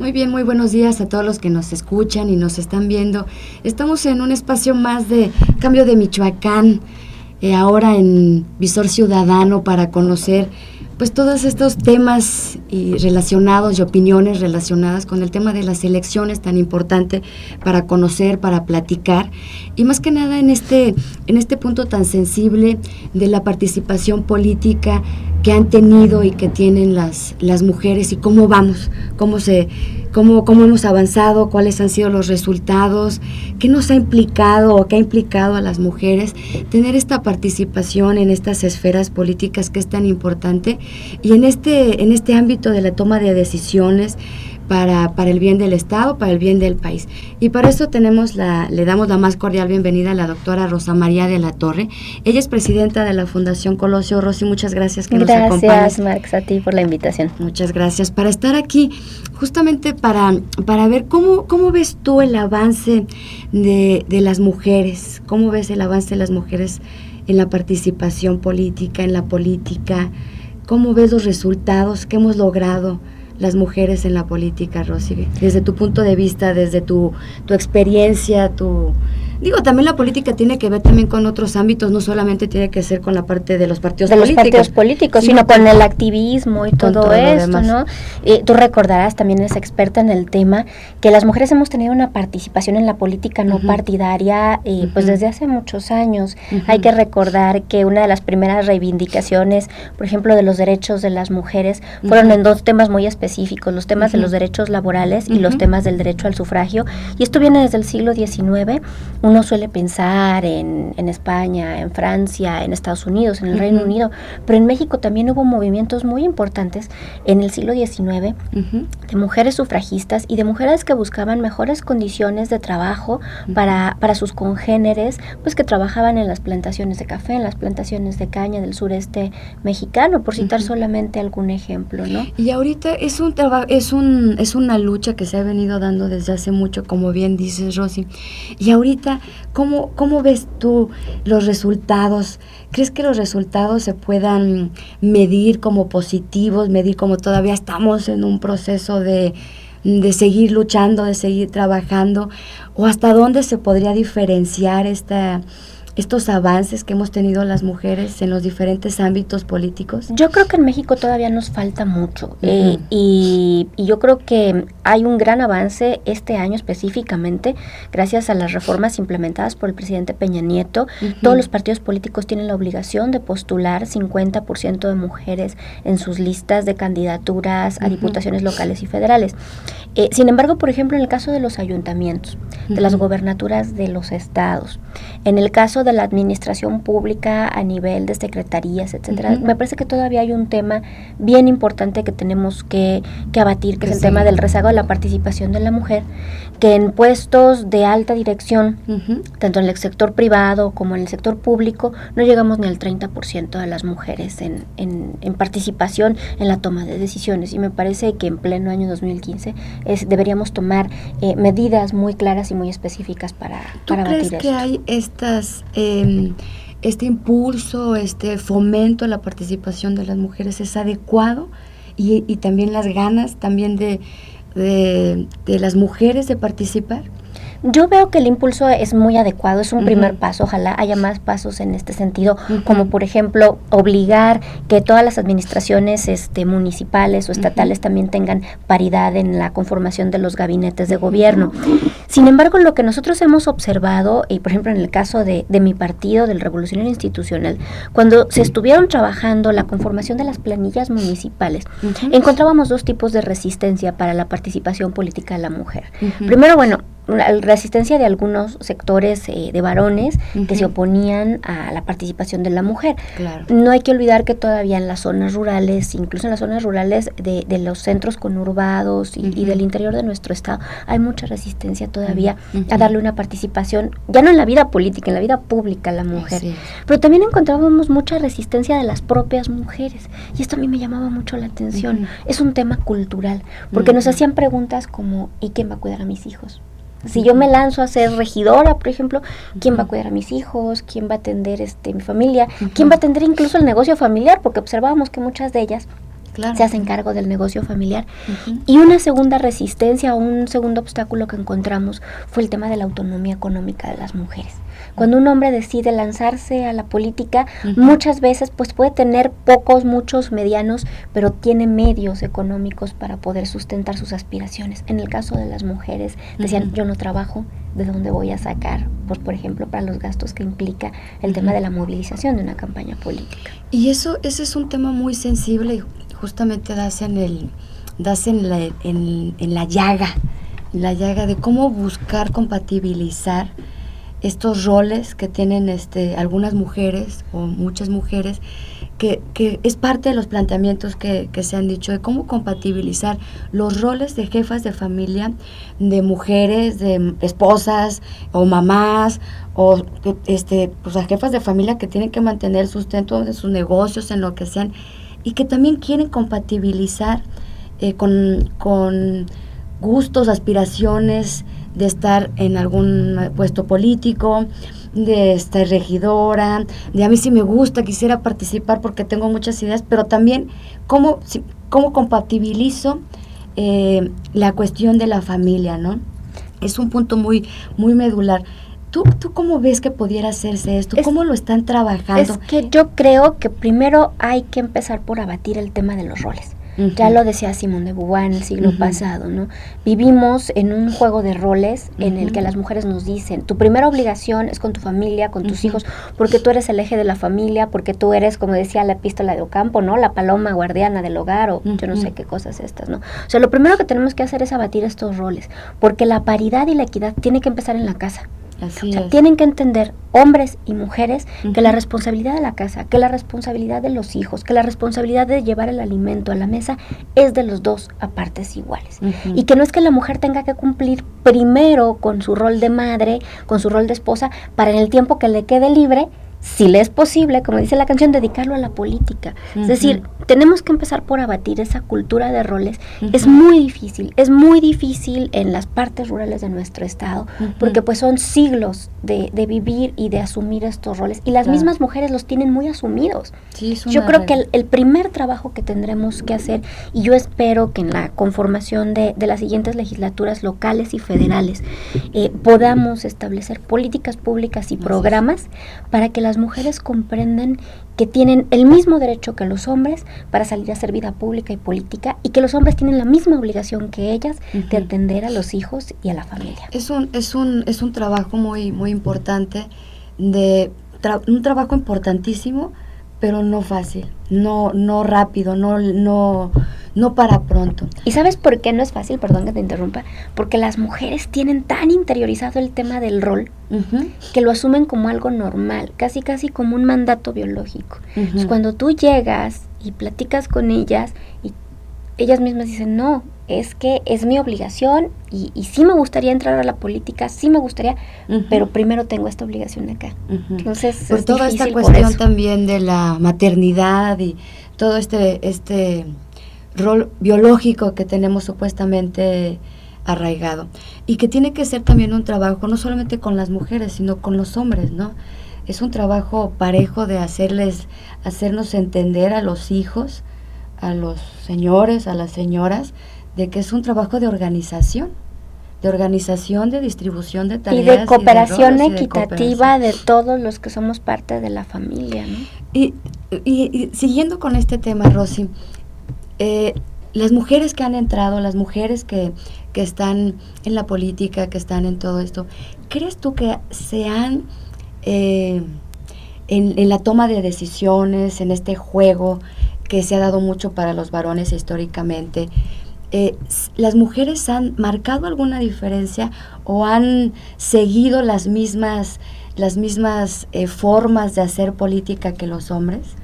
Muy bien, muy buenos días a todos los que nos escuchan y nos están viendo. Estamos en un espacio más de Cambio de Michoacán, ahora en Visor Ciudadano, para conocer pues todos estos temas relacionados y opiniones relacionadas con el tema de las elecciones, tan importante para conocer, para platicar, y más que nada en este punto tan sensible de la participación política que han tenido y que tienen las mujeres, y cómo vamos, cómo hemos avanzado, cuáles han sido los resultados, qué nos ha implicado o qué ha implicado a las mujeres tener esta participación en estas esferas políticas que es tan importante, y en este ámbito de la toma de decisiones para el bien del Estado, para el bien del país. Y para eso le damos la más cordial bienvenida a la doctora Rosa María de la Torre. Ella es presidenta de la Fundación Colosio. Rosy, muchas gracias que nos acompañes. Gracias, Marx, a ti por la invitación. Muchas gracias para estar aquí, justamente para ver cómo ves tú el avance de las mujeres, cómo ves el avance de las mujeres en la participación política, en la política, cómo ves los resultados que hemos logrado las mujeres en la política, Rosy, desde tu punto de vista, desde tu experiencia, también la política tiene que ver también con otros ámbitos, no solamente tiene que ser con la parte de los partidos políticos, sino con el activismo y todo esto, ¿no? Tú recordarás, también eres experta en el tema, que las mujeres hemos tenido una participación en la política no partidaria, pues desde hace muchos años. Hay que recordar que una de las primeras reivindicaciones, por ejemplo, de los derechos de las mujeres, fueron en dos temas muy específicos, los temas de los derechos laborales y los temas del derecho al sufragio, y esto viene desde el siglo XIX. Uno suele pensar en España, en Francia, en Estados Unidos, en el Reino Unido, pero en México también hubo movimientos muy importantes en el siglo XIX de mujeres sufragistas y de mujeres que buscaban mejores condiciones de trabajo para sus congéneres, pues que trabajaban en las plantaciones de café, en las plantaciones de caña del sureste mexicano, por citar solamente algún ejemplo, ¿no? Y ahorita es una lucha que se ha venido dando desde hace mucho, como bien dices, Rosy. Y ahorita, ¿cómo ves tú los resultados? ¿Crees que los resultados se puedan medir como positivos, medir como todavía estamos en un proceso de seguir luchando, de seguir trabajando? ¿O hasta dónde se podría diferenciar estos avances que hemos tenido las mujeres en los diferentes ámbitos políticos? Yo creo que en México todavía nos falta mucho, y yo creo que hay un gran avance este año específicamente, gracias a las reformas implementadas por el presidente Peña Nieto. Todos los partidos políticos tienen la obligación de postular 50% de mujeres en sus listas de candidaturas a diputaciones locales y federales. Sin embargo, por ejemplo, en el caso de los ayuntamientos, de las gobernaturas de los estados, en el caso de la administración pública a nivel de secretarías, etcétera, me parece que todavía hay un tema bien importante que tenemos que abatir, que es el tema del rezago de la participación de la mujer, que en puestos de alta dirección, tanto en el sector privado como en el sector público, no llegamos ni al 30% de las mujeres en participación en la toma de decisiones, y me parece que en pleno año 2015 deberíamos tomar medidas muy claras y muy específicas para abatir esto. ¿Tú crees que hay este impulso, este fomento a la participación de las mujeres es adecuado, y también las ganas también de las mujeres de participar? Yo veo que el impulso es muy adecuado, es un primer paso, ojalá haya más pasos en este sentido, como por ejemplo obligar que todas las administraciones municipales o estatales también tengan paridad en la conformación de los gabinetes de gobierno. Sin embargo, lo que nosotros hemos observado, y por ejemplo en el caso de mi partido, del Revolucionario Institucional, cuando se estuvieron trabajando la conformación de las planillas municipales, encontrábamos dos tipos de resistencia para la participación política de la mujer. Primero, la resistencia de algunos sectores de varones que se oponían a la participación de la mujer. Claro. No hay que olvidar que todavía en las zonas rurales, incluso en las zonas rurales de los centros conurbados y del interior de nuestro estado, hay mucha resistencia todavía a darle una participación, ya no en la vida política, en la vida pública a la mujer. Pero también encontrábamos mucha resistencia de las propias mujeres, y esto a mí me llamaba mucho la atención. Es un tema cultural, porque nos hacían preguntas como, ¿y quién va a cuidar a mis hijos? Si yo me lanzo a ser regidora, por ejemplo, ¿quién va a cuidar a mis hijos? ¿Quién va a atender mi familia? ¿Quién va a atender incluso el negocio familiar? Porque observábamos que muchas de ellas claro, se hacen cargo del negocio familiar. Y una segunda resistencia, un segundo obstáculo que encontramos fue el tema de la autonomía económica de las mujeres. Cuando un hombre decide lanzarse a la política, muchas veces pues puede tener pocos, muchos, medianos, pero tiene medios económicos para poder sustentar sus aspiraciones. En el caso de las mujeres, decían, yo no trabajo, ¿de dónde voy a sacar? Pues, por ejemplo, para los gastos que implica el tema de la movilización de una campaña política. Y ese es un tema muy sensible y justamente das en la llaga de cómo buscar compatibilizar estos roles que tienen algunas mujeres o muchas mujeres, que es parte de los planteamientos que se han dicho de cómo compatibilizar los roles de jefas de familia, de mujeres, de esposas o mamás, o pues a jefas de familia que tienen que mantener el sustento de sus negocios, en lo que sean, y que también quieren compatibilizar con gustos, aspiraciones de estar en algún puesto político, de estar regidora, de a mí sí me gusta, quisiera participar porque tengo muchas ideas, pero también cómo compatibilizo la cuestión de la familia, ¿no? Es un punto muy, muy medular. ¿Tú cómo ves que pudiera hacerse esto? ¿Cómo lo están trabajando? Es que yo creo que primero hay que empezar por abatir el tema de los roles. Ya lo decía Simone de Beauvoir en el siglo pasado, ¿no? Vivimos en un juego de roles en el que las mujeres nos dicen, tu primera obligación es con tu familia, con tus hijos, porque tú eres el eje de la familia, porque tú eres, como decía la epístola de Ocampo, ¿no? La paloma guardiana del hogar, o yo no sé qué cosas estas, ¿no? O sea, lo primero que tenemos que hacer es abatir estos roles, porque la paridad y la equidad tiene que empezar en la casa. Así o sea, es. Tienen que entender, hombres y mujeres, que la responsabilidad de la casa, que la responsabilidad de los hijos, que la responsabilidad de llevar el alimento a la mesa es de los dos a partes iguales. Y que no es que la mujer tenga que cumplir primero con su rol de madre, con su rol de esposa, para en el tiempo que le quede libre, si le es posible, como dice la canción, dedicarlo a la política. Es decir, tenemos que empezar por abatir esa cultura de roles. Es muy difícil en las partes rurales de nuestro estado, porque pues son siglos de vivir y de asumir estos roles, y las mismas mujeres los tienen muy asumidos. Sí, yo creo que el primer trabajo que tendremos que hacer, y yo espero que en la conformación de las siguientes legislaturas locales y federales podamos establecer políticas públicas y programas para que las mujeres comprendan que tienen el mismo derecho que los hombres para salir a hacer vida pública y política, y que los hombres tienen la misma obligación que ellas de atender a los hijos y a la familia. Es un trabajo muy, muy importante, un trabajo importantísimo, pero no fácil, no rápido, no para pronto. ¿Y sabes por qué no es fácil? Perdón que te interrumpa. Porque las mujeres tienen tan interiorizado el tema del rol que lo asumen como algo normal, casi como un mandato biológico. Entonces, cuando tú llegas y platicas con ellas, y ellas mismas dicen, no, es que es mi obligación y sí me gustaría entrar a la política, sí me gustaría, pero primero tengo esta obligación de acá. Entonces, por es toda esta cuestión también de la maternidad y todo este rol biológico que tenemos supuestamente arraigado, y que tiene que ser también un trabajo no solamente con las mujeres, sino con los hombres, ¿no? Es un trabajo parejo de hacernos entender a los hijos, a los señores, a las señoras, de que es un trabajo de organización, de distribución de tareas. Y de cooperación equitativa de todos los que somos parte de la familia, ¿no? Y siguiendo con este tema, Rosy, las mujeres que han entrado, las mujeres que están en la política, que están en todo esto, ¿crees tú que se han, en la toma de decisiones, en este juego que se ha dado mucho para los varones históricamente, las mujeres han marcado alguna diferencia o han seguido las mismas formas de hacer política que los hombres?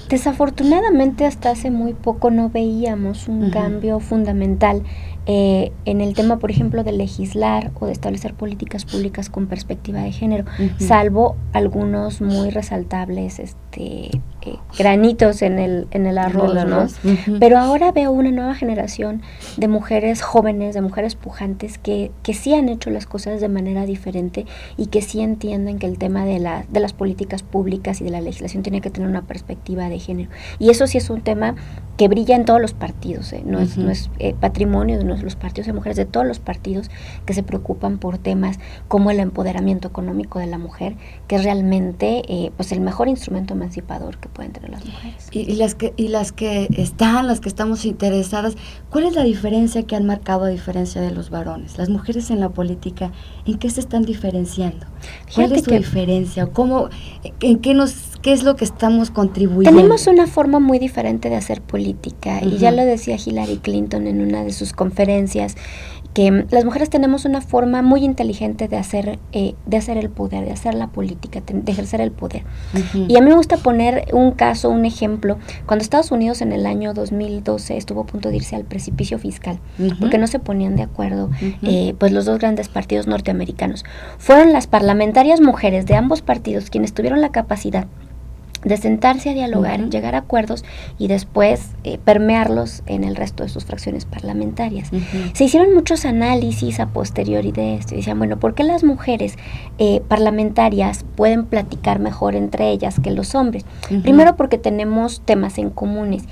Desafortunadamente hasta hace muy poco no veíamos un cambio fundamental en el tema, por ejemplo, de legislar o de establecer políticas públicas con perspectiva de género, salvo algunos muy resaltables granitos en el arroz, ¿no? Pero ahora veo una nueva generación de mujeres jóvenes, de mujeres pujantes que sí han hecho las cosas de manera diferente y que sí entienden que el tema de las políticas públicas y de la legislación tiene que tener una perspectiva de género. Y eso sí es un tema que brilla en todos los partidos, no es patrimonio de los partidos de mujeres, de todos los partidos que se preocupan por temas como el empoderamiento económico de la mujer, que es realmente pues el mejor instrumento emancipador que pueden tener las mujeres. Y las que estamos interesadas, ¿cuál es la diferencia que han marcado a diferencia de los varones? Las mujeres en la política, ¿en qué se están diferenciando? ¿Cuál es su diferencia? ¿Qué es lo que estamos contribuyendo? Tenemos una forma muy diferente de hacer política, y ya lo decía Hillary Clinton en una de sus conferencias, que las mujeres tenemos una forma muy inteligente de hacer el poder, de hacer la política, de ejercer el poder. Y a mí me gusta poner un caso, un ejemplo. Cuando Estados Unidos en el año 2012 estuvo a punto de irse al precipicio fiscal, porque no se ponían de acuerdo pues los dos grandes partidos norteamericanos, fueron las parlamentarias mujeres de ambos partidos quienes tuvieron la capacidad de sentarse a dialogar, llegar a acuerdos y después permearlos en el resto de sus fracciones parlamentarias. Se hicieron muchos análisis a posteriori de esto y decían, bueno, ¿por qué las mujeres parlamentarias pueden platicar mejor entre ellas que los hombres? Primero, porque tenemos temas en comunes,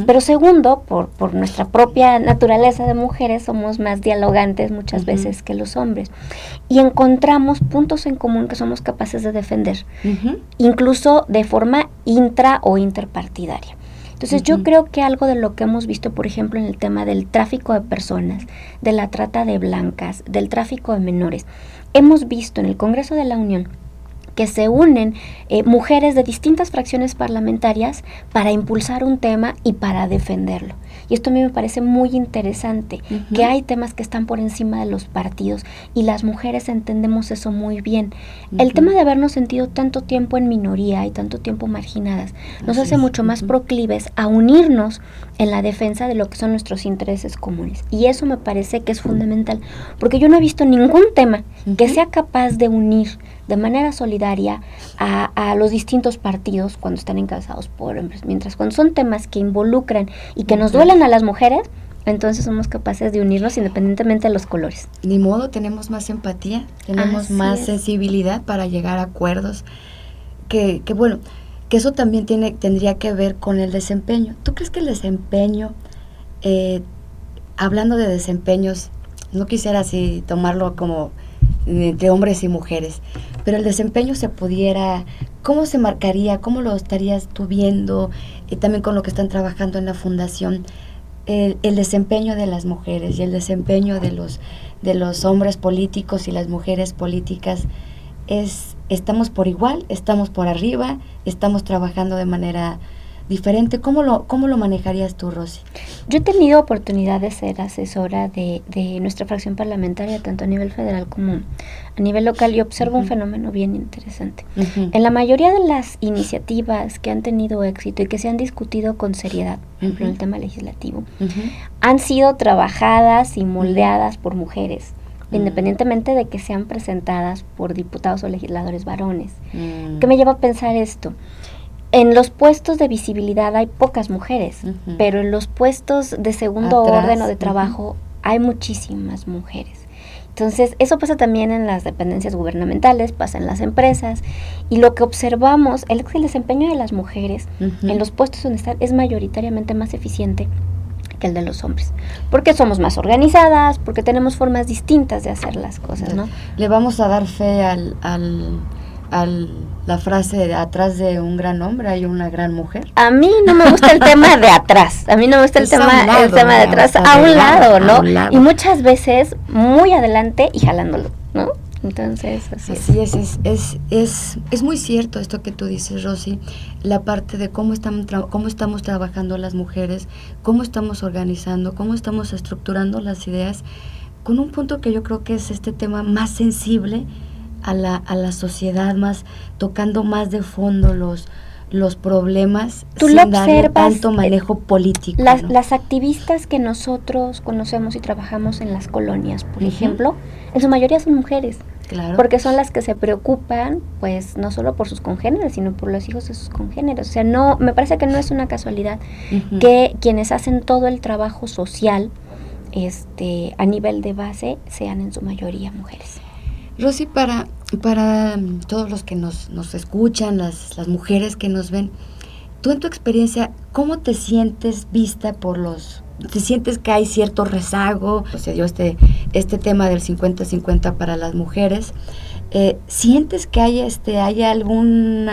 pero segundo, por nuestra propia naturaleza de mujeres, somos más dialogantes muchas veces que los hombres, y encontramos puntos en común que somos capaces de defender, incluso de forma intra o interpartidaria. Entonces yo creo que algo de lo que hemos visto, por ejemplo, en el tema del tráfico de personas, de la trata de blancas, del tráfico de menores, hemos visto en el Congreso de la Unión que se unen mujeres de distintas fracciones parlamentarias para impulsar un tema y para defenderlo. Y esto a mí me parece muy interesante, que hay temas que están por encima de los partidos y las mujeres entendemos eso muy bien. El tema de habernos sentido tanto tiempo en minoría y tanto tiempo marginadas nos hace mucho más proclives a unirnos en la defensa de lo que son nuestros intereses comunes. Y eso me parece que es fundamental, porque yo no he visto ningún tema que sea capaz de unir de manera solidaria a los distintos partidos cuando están encabezados por hombres, mientras cuando son temas que involucran y que nos duelen a las mujeres, entonces somos capaces de unirnos independientemente de los colores. Ni modo, tenemos más empatía, tenemos más sensibilidad para llegar a acuerdos, que bueno, que eso también tendría que ver con el desempeño. ¿Tú crees que el desempeño, hablando de desempeños, no quisiera así tomarlo como entre hombres y mujeres, pero el desempeño ¿cómo se marcaría? ¿Cómo lo estarías tú viendo? También con lo que están trabajando en la fundación, el desempeño de las mujeres y el desempeño de los hombres políticos y las mujeres políticas, ¿estamos por igual? ¿Estamos por arriba? ¿Estamos trabajando de manera diferente? ¿Cómo lo manejarías tú, Rosy? Yo he tenido oportunidad de ser asesora de nuestra fracción parlamentaria, tanto a nivel federal como a nivel local, y observo un fenómeno bien interesante. En la mayoría de las iniciativas que han tenido éxito y que se han discutido con seriedad, por ejemplo, en el tema legislativo, han sido trabajadas y moldeadas por mujeres, independientemente de que sean presentadas por diputados o legisladores varones. ¿Qué me lleva a pensar esto? En los puestos de visibilidad hay pocas mujeres, pero en los puestos de segundo orden o de trabajo hay muchísimas mujeres. Entonces, eso pasa también en las dependencias gubernamentales, pasa en las empresas, y lo que observamos es que el desempeño de las mujeres en los puestos donde están es mayoritariamente más eficiente que el de los hombres, porque somos más organizadas, porque tenemos formas distintas de hacer las cosas, ¿no? Le vamos a dar fe la frase de atrás de un gran hombre hay una gran mujer. A mí no me gusta el tema de atrás, a mí no me gusta el tema de atrás, a un lado, ¿no? Y muchas veces muy adelante y jalándolo, ¿no? Entonces, así es muy cierto esto que tú dices, Rosy, la parte de cómo estamos trabajando las mujeres, cómo estamos organizando, cómo estamos estructurando las ideas, con un punto que yo creo que es este tema más sensible a la sociedad, tocando más de fondo los problemas Tú sin lo darle observas, tanto manejo político, Las, ¿no? las activistas que nosotros conocemos y trabajamos en las colonias, por ejemplo, en su mayoría son mujeres. Claro. Porque son las que se preocupan, pues, no solo por sus congéneres, sino por los hijos de sus congéneres. O sea, no, me parece que no es una casualidad que quienes hacen todo el trabajo social, a nivel de base, sean en su mayoría mujeres. Rosy, para todos los que nos escuchan, las mujeres que nos ven, tú en tu experiencia, ¿cómo te sientes vista por ¿te sientes que hay cierto rezago? Se dio este tema del 50-50 para las mujeres. ¿Sientes que hay algún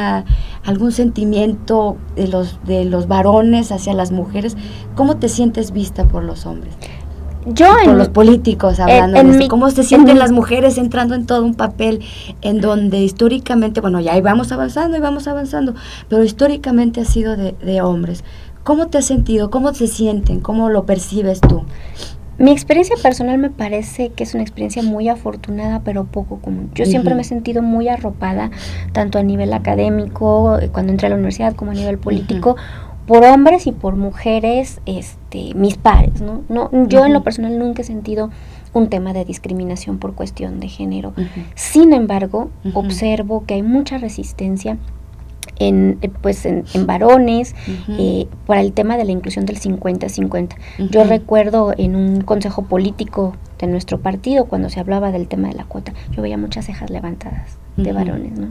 sentimiento de los varones hacia las mujeres? ¿Cómo te sientes vista por los hombres? Por los políticos, hablando ¿cómo se sienten las mujeres entrando en todo un papel en donde históricamente, bueno, ya vamos avanzando, pero históricamente ha sido de hombres? ¿Cómo te has sentido? ¿Cómo se sienten? ¿Cómo lo percibes tú? Mi experiencia personal me parece que es una experiencia muy afortunada, pero poco común. Yo siempre me he sentido muy arropada, tanto a nivel académico, cuando entré a la universidad, como a nivel político, por hombres y por mujeres, mis pares, ¿no? Yo en lo personal nunca he sentido un tema de discriminación por cuestión de género. Sin embargo, observo que hay mucha resistencia en varones para el tema de la inclusión del 50-50. Yo recuerdo en un consejo político de nuestro partido, cuando se hablaba del tema de la cuota, yo veía muchas cejas levantadas de varones, ¿no?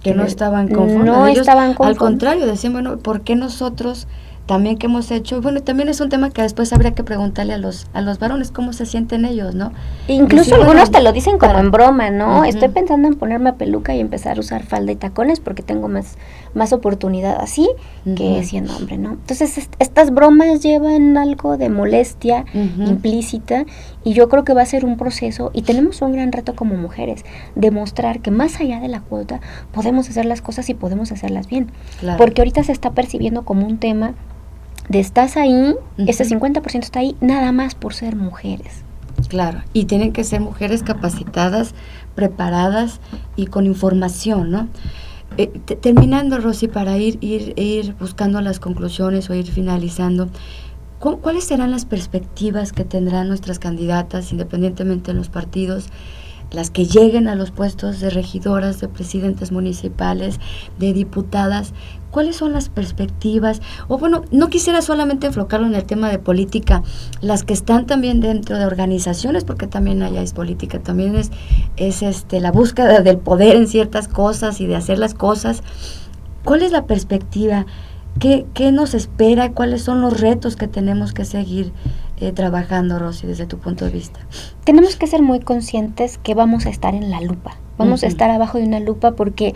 Que no estaban conformes. No estaban conformes. Al contrario, decían, bueno, ¿por qué nosotros también que hemos hecho? Bueno, también es un tema que después habría que preguntarle a los varones cómo se sienten ellos, ¿no? Incluso decir, algunos te lo dicen como en broma, ¿no? Estoy pensando en ponerme peluca y empezar a usar falda y tacones porque tengo más oportunidad así que siendo hombre, ¿no? Entonces, estas bromas llevan algo de molestia implícita, y yo creo que va a ser un proceso, y tenemos un gran reto como mujeres, demostrar que más allá de la cuota podemos hacer las cosas y podemos hacerlas bien. Claro. Porque ahorita se está percibiendo como un tema de estás ahí, ese 50% está ahí nada más por ser mujeres. Claro, y tienen que ser mujeres capacitadas, preparadas y con información, ¿no? Terminando, Rosy, para ir buscando las conclusiones o ir finalizando, ¿cuáles serán las perspectivas que tendrán nuestras candidatas, independientemente de los partidos, las que lleguen a los puestos de regidoras, de presidentes municipales, de diputadas? ¿Cuáles son las perspectivas? O bueno, no quisiera solamente enfocarlo en el tema de política, las que están también dentro de organizaciones, porque también allá es política, también es la búsqueda del poder en ciertas cosas y de hacer las cosas. ¿Cuál es la perspectiva? ¿Qué nos espera? ¿Cuáles son los retos que tenemos que seguir trabajando, Rosy, desde tu punto de vista? Tenemos que ser muy conscientes que vamos a estar en la lupa. Vamos a estar abajo de una lupa, porque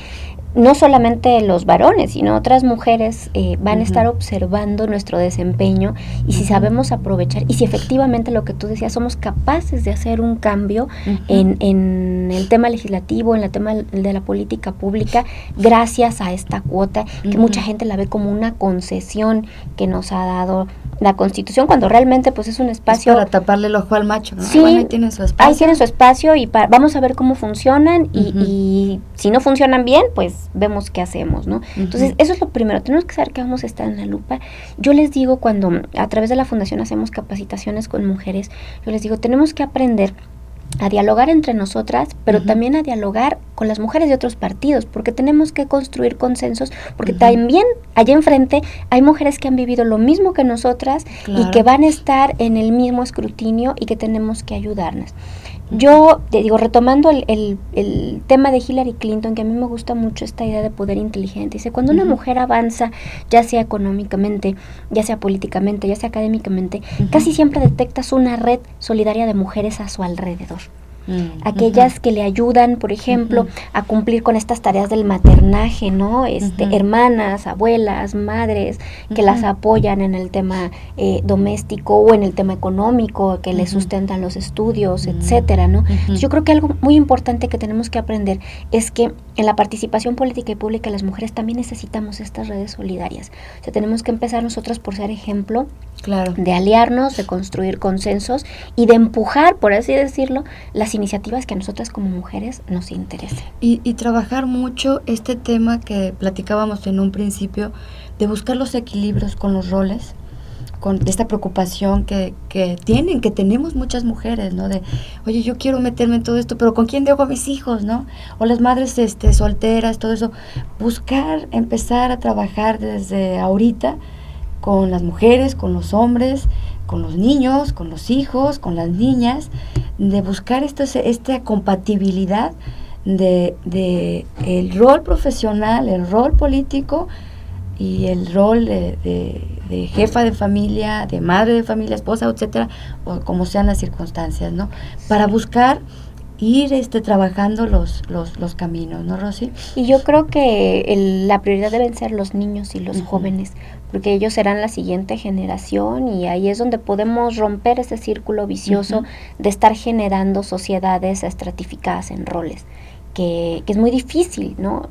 no solamente los varones, sino otras mujeres van a estar observando nuestro desempeño, y si sabemos aprovechar, y si efectivamente lo que tú decías, somos capaces de hacer un cambio en el tema legislativo, en el tema de la política pública, gracias a esta cuota, que mucha gente la ve como una concesión que nos ha dado la Constitución, cuando realmente pues es un espacio... Es para taparle el ojo al macho, ¿no? Sí, bueno, ahí tienen su espacio. Ahí tienen su espacio, y vamos a ver cómo funcionan, y si no funcionan bien, pues vemos qué hacemos, ¿no? Entonces, eso es lo primero, tenemos que saber que vamos a estar en la lupa. Yo les digo, cuando a través de la fundación hacemos capacitaciones con mujeres, yo les digo, tenemos que aprender a dialogar entre nosotras, pero también a dialogar con las mujeres de otros partidos, porque tenemos que construir consensos, porque también allá enfrente hay mujeres que han vivido lo mismo que nosotras, y que van a estar en el mismo escrutinio, y que tenemos que ayudarnos. Yo te digo, retomando el tema de Hillary Clinton, que a mí me gusta mucho esta idea de poder inteligente. Dice, cuando una mujer avanza, ya sea económicamente, ya sea políticamente, ya sea académicamente, casi siempre detectas una red solidaria de mujeres a su alrededor. Aquellas que le ayudan, por ejemplo, a cumplir con estas tareas del maternaje, ¿no? Hermanas, abuelas, madres, que las apoyan en el tema doméstico o en el tema económico, que les sustentan los estudios, etcétera, ¿no? Yo creo que algo muy importante que tenemos que aprender es que en la participación política y pública las mujeres también necesitamos estas redes solidarias. O sea, tenemos que empezar nosotras por ser ejemplo, de aliarnos, de construir consensos y de empujar, por así decirlo, las iniciativas que a nosotras como mujeres nos interesen. Y trabajar mucho este tema que platicábamos en un principio, de buscar los equilibrios con los roles, con esta preocupación que tenemos muchas mujeres, ¿no? De, oye, yo quiero meterme en todo esto, pero ¿con quién dejo a mis hijos, no? O las madres solteras, todo eso. Buscar, empezar a trabajar desde ahorita con las mujeres, con los hombres, con los niños, con los hijos, con las niñas, de buscar esta compatibilidad de el rol profesional, el rol político y el rol de jefa de familia, de madre de familia, esposa, etcétera, o como sean las circunstancias, ¿no? Para buscar ir trabajando los caminos, ¿no, Rosy? Y yo creo que la prioridad deben ser los niños y los jóvenes, porque ellos serán la siguiente generación y ahí es donde podemos romper ese círculo vicioso de estar generando sociedades estratificadas en roles. Que es muy difícil, ¿no?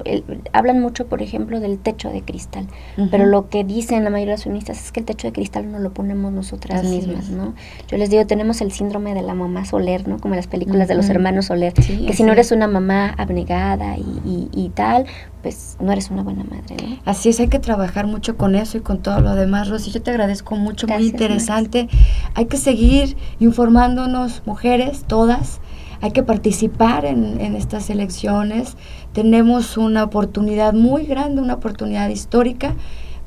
Hablan mucho, por ejemplo, del techo de cristal, pero lo que dicen la mayoría de las feministas es que el techo de cristal no lo ponemos nosotras mismas, ¿no? Yo les digo, tenemos el síndrome de la mamá Soler, ¿no? Como en las películas de los hermanos Soler, que si no eres una mamá abnegada y tal, pues no eres una buena madre, ¿no? Así es, hay que trabajar mucho con eso y con todo lo demás, Rosy. Yo te agradezco mucho, gracias, muy interesante. Max. Hay que seguir informándonos, mujeres, todas. Hay que participar en estas elecciones. Tenemos una oportunidad muy grande, una oportunidad histórica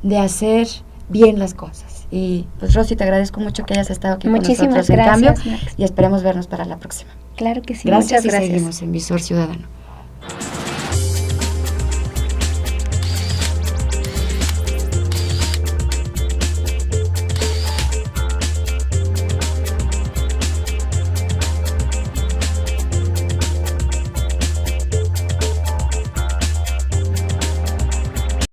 de hacer bien las cosas. Y pues Rosy, te agradezco mucho que hayas estado aquí muchísimas con nosotros gracias, en Cambio, Max. Y esperemos vernos para la próxima. Claro que sí. Gracias, muchas gracias. Y seguimos en Visor Ciudadano.